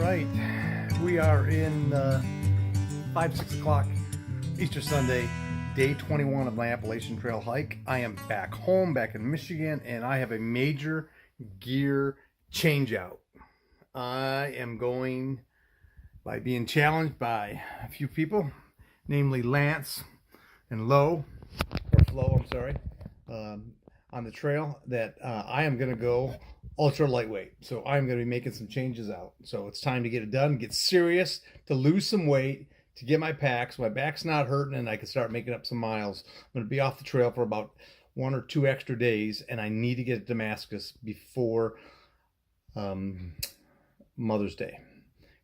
right, we are in 6 o'clock Easter Sunday, day 21 of my Appalachian Trail hike. I am back home, back in Michigan, and I have a major gear change out. I am going by being challenged by a few people, namely Lance and Flo, I'm sorry, on the trail, that I am going to go ultra lightweight. So I'm going to be making some changes out. So it's time to get it done, get serious, to lose some weight, to get my pack so my back's not hurting and I can start making up some miles. I'm going to be off the trail for about 1 or 2 extra days, and I need to get to Damascus before Mother's Day.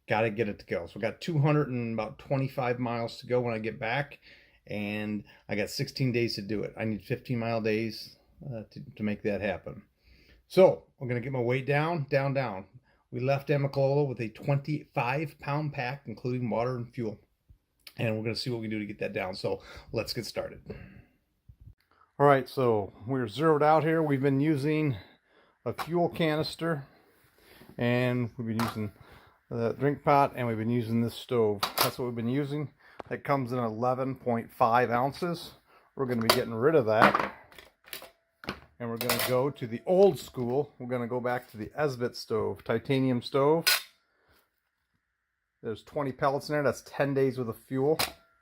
Got to get it to go. So I got 225 miles to go when I get back, and I got 16 days to do it. I need 15-mile days to make that happen. So I'm going to get my weight down. We left Amicalola with a 25-pound pack, including water and fuel. And we're going to see what we can do to get that down. So let's get started. All right, so we're zeroed out here. We've been using a fuel canister, and we've been using the drink pot, and we've been using this stove. That's what we've been using. That comes in 11.5 ounces. We're going to be getting rid of that, and we're going to go to the old school. We're going to go back to the Esbit stove, titanium stove. There's 20 pellets in there. That's 10 days worth of fuel.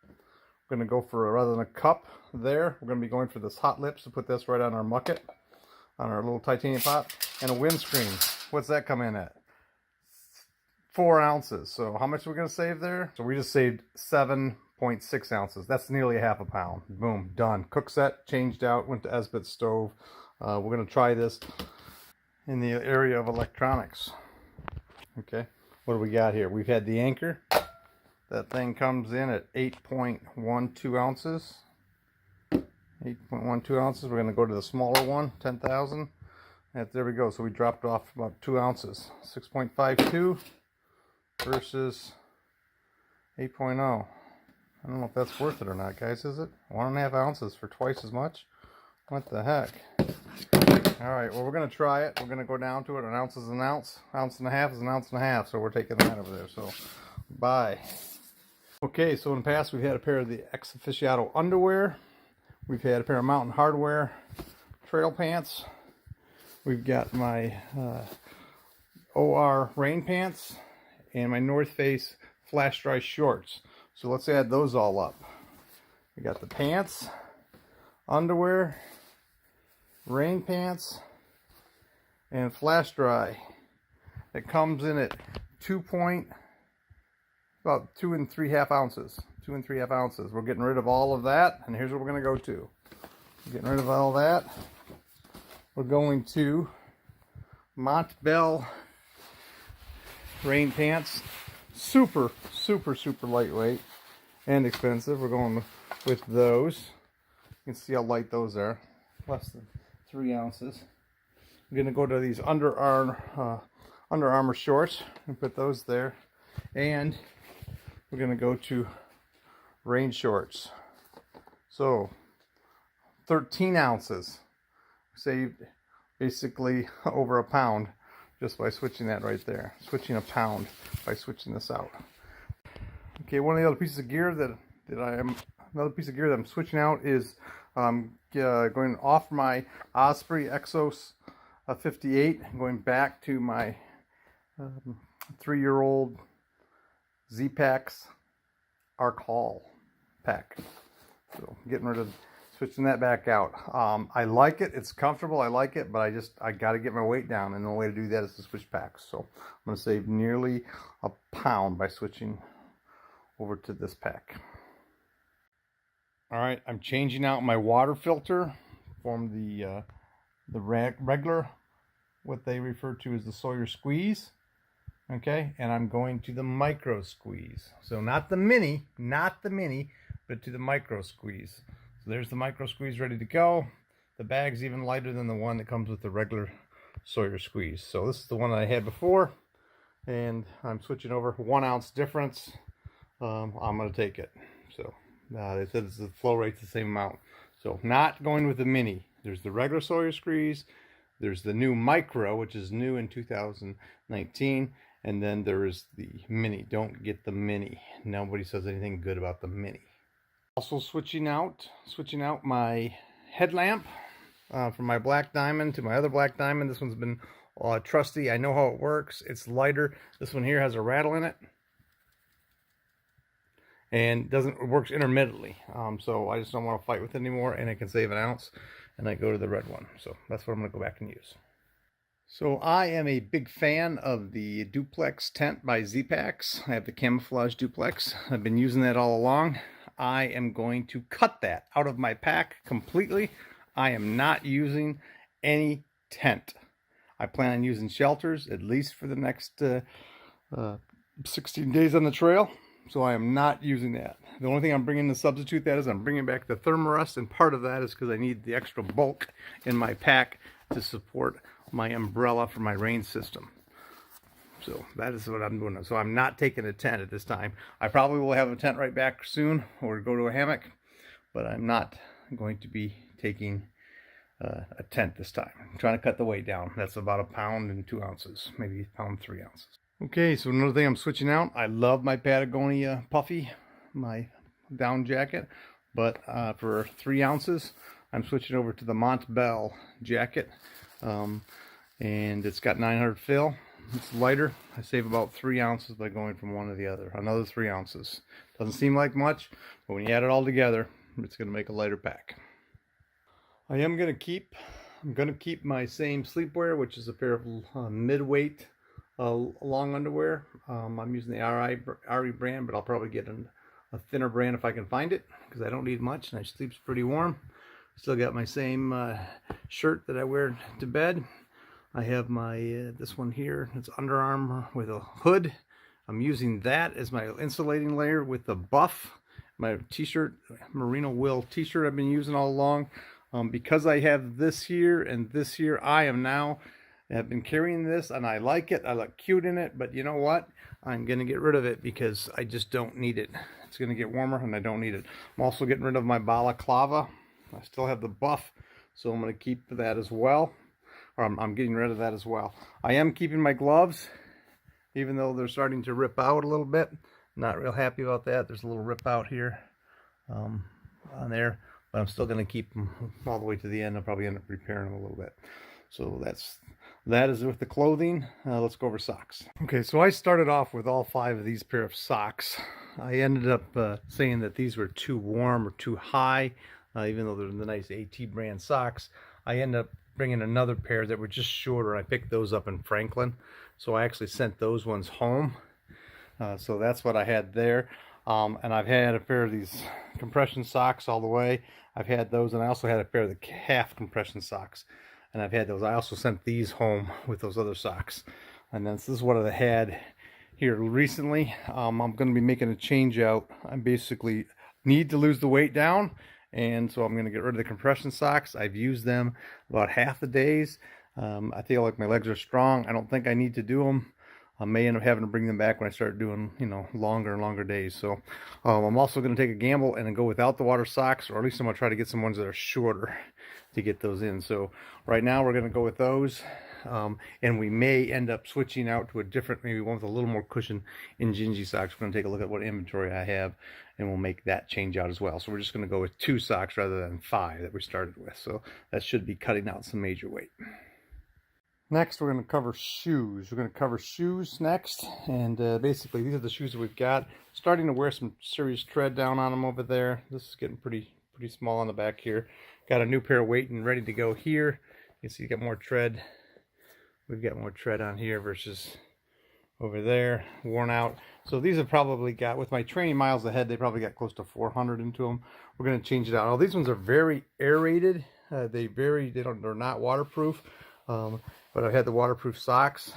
We're going to go for, rather than a cup there, we're going to be going for this hot lips to put this right on our mucket, on our little titanium pot, and a windscreen. What's that come in at? 4 ounces. So how much are we going to save there? So we just saved 7.6 ounces. That's nearly a half a pound. Boom, done. Cook set, changed out, went to Esbit stove. We're going to try this in the area of electronics. Okay, what do we got here? We've had the Anchor. That thing comes in at 8.12 ounces. 8.12 ounces. We're going to go to the smaller one, 10,000. There we go. So we dropped off about 2 ounces. 6.52 versus 8.0. I don't know if that's worth it or not, guys, is it? 1.5 ounces for twice as much? What the heck? Alright, well, we're going to try it. We're going to go down to it. An ounce is an ounce. Ounce and a half is an ounce and a half. So we're taking that over there. So, bye. Okay, so in the past, we've had a pair of the Ex Aficionado underwear. We've had a pair of Mountain Hardwear trail pants. We've got my OR rain pants and my North Face flash dry shorts. So let's add those all up. We got the pants, underwear, rain pants, and flash dry. It comes in at about 2 3/2 ounces. 2 3/2 ounces. We're getting rid of all of that, and here's what we're going to go to. Getting rid of all that. We're going to Montbell rain pants. Super lightweight and expensive. We're going with those. You can see how light those are. Less than 3 ounces. We're going to go to these Under Armour shorts and put those there. And we're going to go to rain shorts. So 13 ounces. Saved basically over a pound just by switching that right there. Switching a pound by switching this out. Okay, one of the other pieces of gear that I'm switching out is going off my Osprey Exos 58, going back to my 3-year-old Z-Packs Arc Hall pack. So getting rid of, switching that back out. I like it. It's comfortable. I like it, but I got to get my weight down, and the way to do that is to switch packs. So I'm going to save nearly a pound by switching over to this pack. All right, I'm changing out my water filter from the regular, what they refer to as the Sawyer Squeeze. Okay, and I'm going to the micro squeeze. So not the mini, but to the micro squeeze. So there's the micro squeeze ready to go. The bag's even lighter than the one that comes with the regular Sawyer Squeeze. So this is the one that I had before, and I'm switching over. 1 ounce difference. I'm going to take it. So they said the flow rate's the same amount. So not going with the mini. There's the regular Sawyer Squeeze. There's the new micro, which is new in 2019. And then there is the mini. Don't get the mini. Nobody says anything good about the mini. Also switching out my headlamp from my black diamond to my other black diamond. This one's been trusty. I know how it works. It's lighter. This one here has a rattle in it, and it works intermittently. So I just don't want to fight with it anymore, and it can save an ounce. And I go to the red one. So that's what I'm going to go back and use. So I am a big fan of the duplex tent by Z-Packs. I have the camouflage duplex. I've been using that all along. I am going to cut that out of my pack completely. I am not using any tent. I plan on using shelters at least for the next 16 days on the trail. So I am not using that. The only thing I'm bringing to substitute that is I'm bringing back the Thermarest, and part of that is because I need the extra bulk in my pack to support my umbrella for my rain system. So that is what I'm doing. So I'm not taking a tent at this time. I probably will have a tent right back soon, or go to a hammock, but I'm not going to be taking a tent this time. I'm trying to cut the weight down. That's about 1 pound and 2 ounces, maybe 1 pound 3 ounces. Okay, so another thing I'm switching out. I love my Patagonia puffy, my down jacket, but for 3 ounces, I'm switching over to the Montbell jacket, and it's got 900 fill. It's lighter. I save about 3 ounces by going from one to the other. Another 3 ounces. Doesn't seem like much, but when you add it all together, it's going to make a lighter pack. I'm going to keep my same sleepwear, which is a pair of mid-weight long underwear. I'm using the RE brand, but I'll probably get a thinner brand if I can find it, because I don't need much and I sleep pretty warm. Still got my same shirt that I wear to bed. I have my this one here. It's Under Armour with a hood. I'm using that as my insulating layer with the buff. My t-shirt, Merino Will t-shirt I've been using all along. Because I have this here and this here, I have been carrying this and I like it. I look cute in it, but you know what? I'm going to get rid of it because I just don't need it. It's going to get warmer and I don't need it. I'm also getting rid of my balaclava. I still have the buff, so I'm going to keep that as well. Or I'm getting rid of that as well. I am keeping my gloves, even though they're starting to rip out a little bit. Not real happy about that. There's a little rip out here on there, but I'm still going to keep them all the way to the end. I'll probably end up repairing them a little bit. So that is with the clothing. Let's go over socks. Okay, so I started off with all 5 of these pair of socks. I ended up saying that these were too warm or too high, even though they're the nice AT brand socks. I ended up bringing another pair that were just shorter. I picked those up in Franklin, so I actually sent those ones home. So that's what I had there. And I've had a pair of these compression socks all the way. I've had those, and I also had a pair of the calf compression socks, and I've had those. I also sent these home with those other socks. And then this is what I had here recently. I'm going to be making a change out. I basically need to lose the weight down, and so I'm going to get rid of the compression socks. I've used them about half the days. I feel like my legs are strong. I don't think I need to do them. I may end up having to bring them back when I start doing, longer and longer days. So I'm also going to take a gamble and then go without the water socks, or at least I'm going to try to get some ones that are shorter to get those in. So right now we're going to go with those. And we may end up switching out to a different, maybe one with a little more cushion in Gingy socks. We're going to take a look at what inventory I have, and we'll make that change out as well. So we're just going to go with 2 socks rather than 5 that we started with. So that should be cutting out some major weight. Next, we're going to cover shoes. We're going to cover shoes next, and basically these are the shoes that we've got. Starting to wear some serious tread down on them over there. This is getting pretty small on the back here. Got a new pair waiting, ready to go here. You can see you got more tread. We've got more tread on here versus over there, worn out. So these have probably got, with my training miles ahead, they probably got close to 400 into them. We're going to change it out. Oh, these ones are very aerated. They're not waterproof. But I've had the waterproof socks.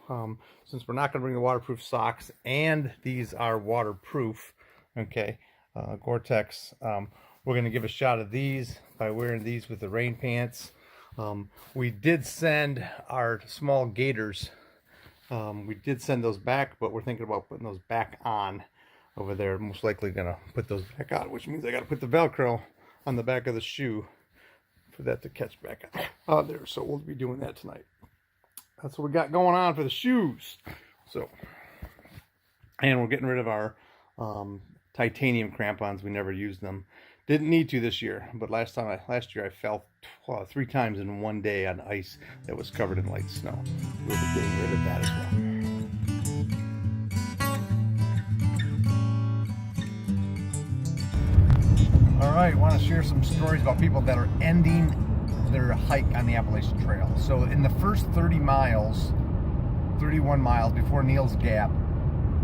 Since we're not going to bring the waterproof socks, and these are waterproof, okay, Gore-Tex, we're going to give a shot of these by wearing these with the rain pants. We did send our small gaiters. We did send those back, but we're thinking about putting those back on over there. Most likely going to put those back on, which means I got to put the Velcro on the back of the shoe for that to catch back on there. So we'll be doing that tonight. That's what we got going on for the shoes. So, and we're getting rid of our titanium crampons. We never used them. Didn't need to this year, but last year I fell 3 times in one day on ice that was covered in light snow. We'll be getting rid of that as well. All right, I want to share some stories about people that are ending their hike on the Appalachian Trail. So in the first 31 miles before Neal's Gap,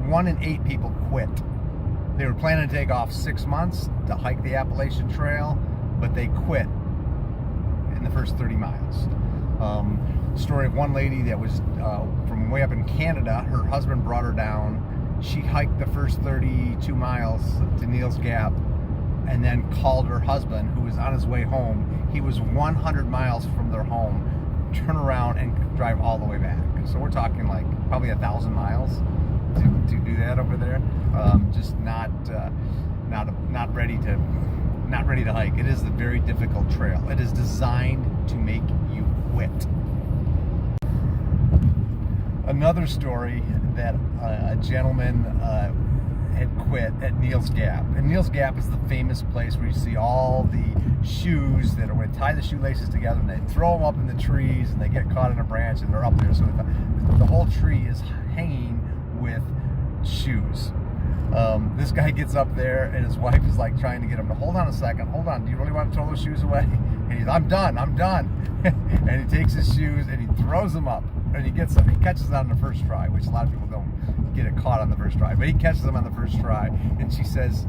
1 in 8 people quit. They were planning to take off 6 months to hike the Appalachian Trail, but they quit in the first 30 miles. Story of one lady that was from way up in Canada. Her husband brought her down. She hiked the first 32 miles to Neal's Gap and then called her husband, who was on his way home. He was 100 miles from their home, turn around and drive all the way back. So we're talking like probably 1,000 miles to do that over there. Just not ready to hike. It is a very difficult trail. It is designed to make you quit. Another story that a gentleman had quit at Neal's Gap. And Neal's Gap is the famous place where you see all the shoes that are going to tie the shoelaces together, and they throw them up in the trees and they get caught in a branch and they're up there. So the whole tree is hanging with shoes. This guy gets up there and his wife is like trying to get him to hold on a second, hold on, do you really want to throw those shoes away? And he's, I'm done. And he takes his shoes and he throws them up, and he catches it on the first try, which a lot of people don't get it caught on the first try, but he catches them on the first try. And she says,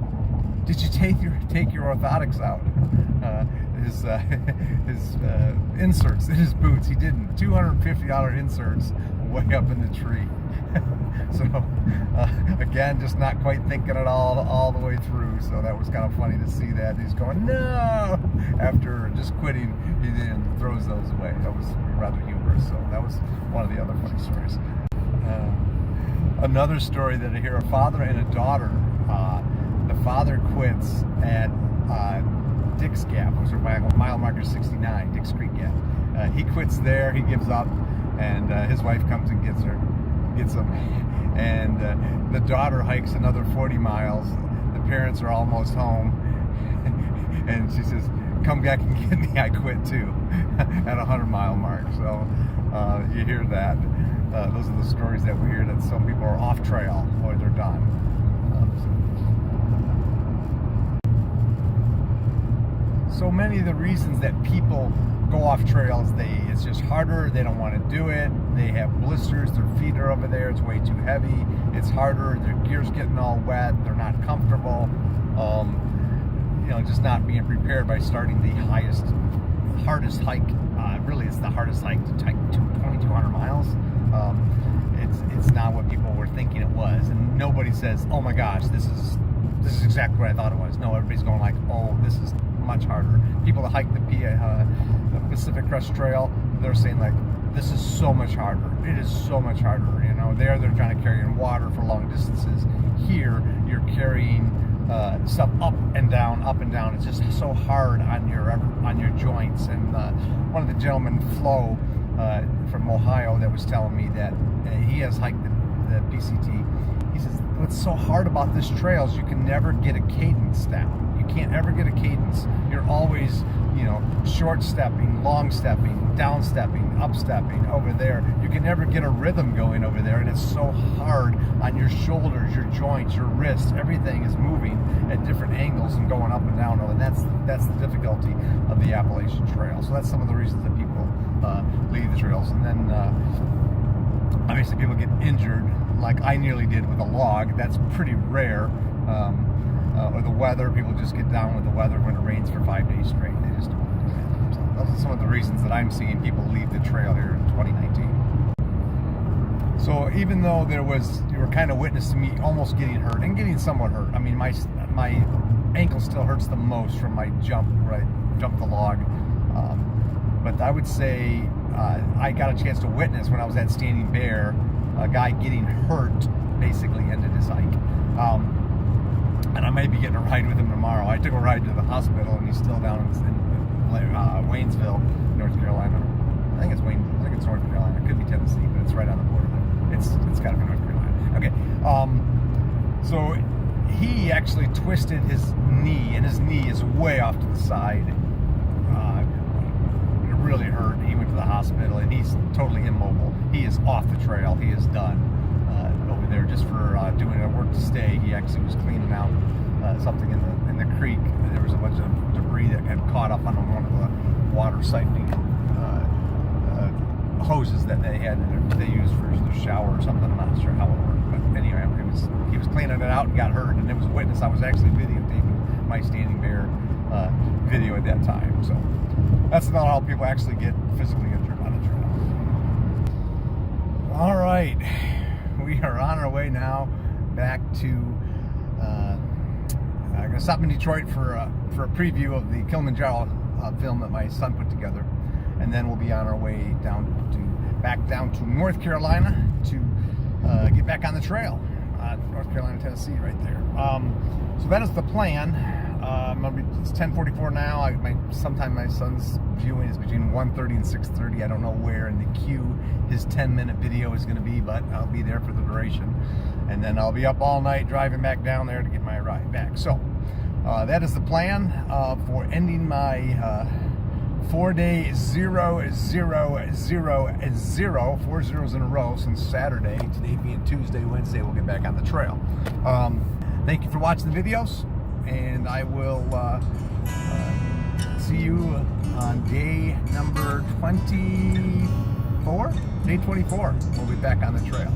did you take your orthotics out? His inserts in his boots. He didn't. $250 inserts way up in the tree. So again, just not quite thinking it all the way through. So that was kind of funny to see that. He's going, no! After just quitting, he then throws those away. That was rather humorous. So that was one of the other funny stories. Another story that I hear, a father and a daughter. The father quits at Dick's Gap, which was mile marker 69, Dick's Creek Gap. He quits there, he gives up, and his wife comes and gets him. And the daughter hikes another 40 miles. The parents are almost home. And she says, come back and get me, I quit too, at a 100-mile mark. So you hear that. Those are the stories that we hear, that some people are off trail or they're done. So many of the reasons that people go off trails, it's just harder, they don't want to do it, they have blisters, their feet are over there, it's way too heavy, it's harder, their gear's getting all wet, they're not comfortable, just not being prepared by starting the hardest hike. Really, it's the hardest hike to take 2,200 miles. It's not what people were thinking it was, and nobody says, oh my gosh, this is exactly what I thought it was. No, everybody's going like, oh, this is much harder. People that hike the Pacific Crest Trail, they're saying like, this is so much harder. It is so much harder. They're trying to carry in water for long distances. Here, you're carrying stuff up and down. It's just so hard on your joints. And one of the gentlemen, Flo, from Ohio, that was telling me that he has hiked the PCT. He says, what's so hard about this trail is you can never get a cadence down. You can't ever get a cadence. You're always, short stepping, long stepping, down stepping, up stepping over there. You can never get a rhythm going over there, and it's so hard on your shoulders, your joints, your wrists. Everything is moving at different angles and going up and down. And that's the difficulty of the Appalachian Trail. So that's some of the reasons that people leave the trails. And then obviously people get injured, like I nearly did with a log. That's pretty rare. Or the weather, people just get down with the weather when it rains for 5 days straight. They just don't do that. So those are some of the reasons that I'm seeing people leave the trail here in 2019. So even though you were kind of witness to me almost getting hurt and getting somewhat hurt. I mean, my ankle still hurts the most from my jump, where I jumped the log. But I would say I got a chance to witness when I was at Standing Bear, a guy getting hurt basically ended his hike. And I may be getting a ride with him tomorrow. I took a ride to the hospital, and he's still down in Waynesville, North Carolina. I think it's North Carolina. It could be Tennessee, but it's right on the border there. It's got to be North Carolina. So he actually twisted his knee, and his knee is way off to the side. It really hurt. He went to the hospital, and he's totally immobile. He is off the trail. He is done over there just for doing a work to stay. He actually was cleaning out something in the creek. There was a bunch of debris that had caught up on one of the water siphoning hoses that they used for their shower or something. I'm not sure how it worked, but anyway, he was cleaning it out and got hurt, and it was a witness. I was actually videotaping my standing there video at that time. So that's not how people actually get physically injured on a trail. All right, we are on our way now back to. I'm gonna stop in Detroit for a preview of the Kilimanjaro film that my son put together, and then we'll be on our way back down to North Carolina to get back on the trail. North Carolina, Tennessee, right there. So that is the plan. It's 10:44 now. Sometime my son's viewing is between 1:30 and 6:30. I don't know where in the queue his 10-minute video is going to be, but I'll be there for the duration. And then I'll be up all night driving back down there to get my ride back. So that is the plan for ending my 4-day 0, 4 zeros in a row since Saturday. Today being Tuesday, Wednesday, we'll get back on the trail. Thank you for watching the videos, and I will see you on day number 24. Day 24, we'll be back on the trail.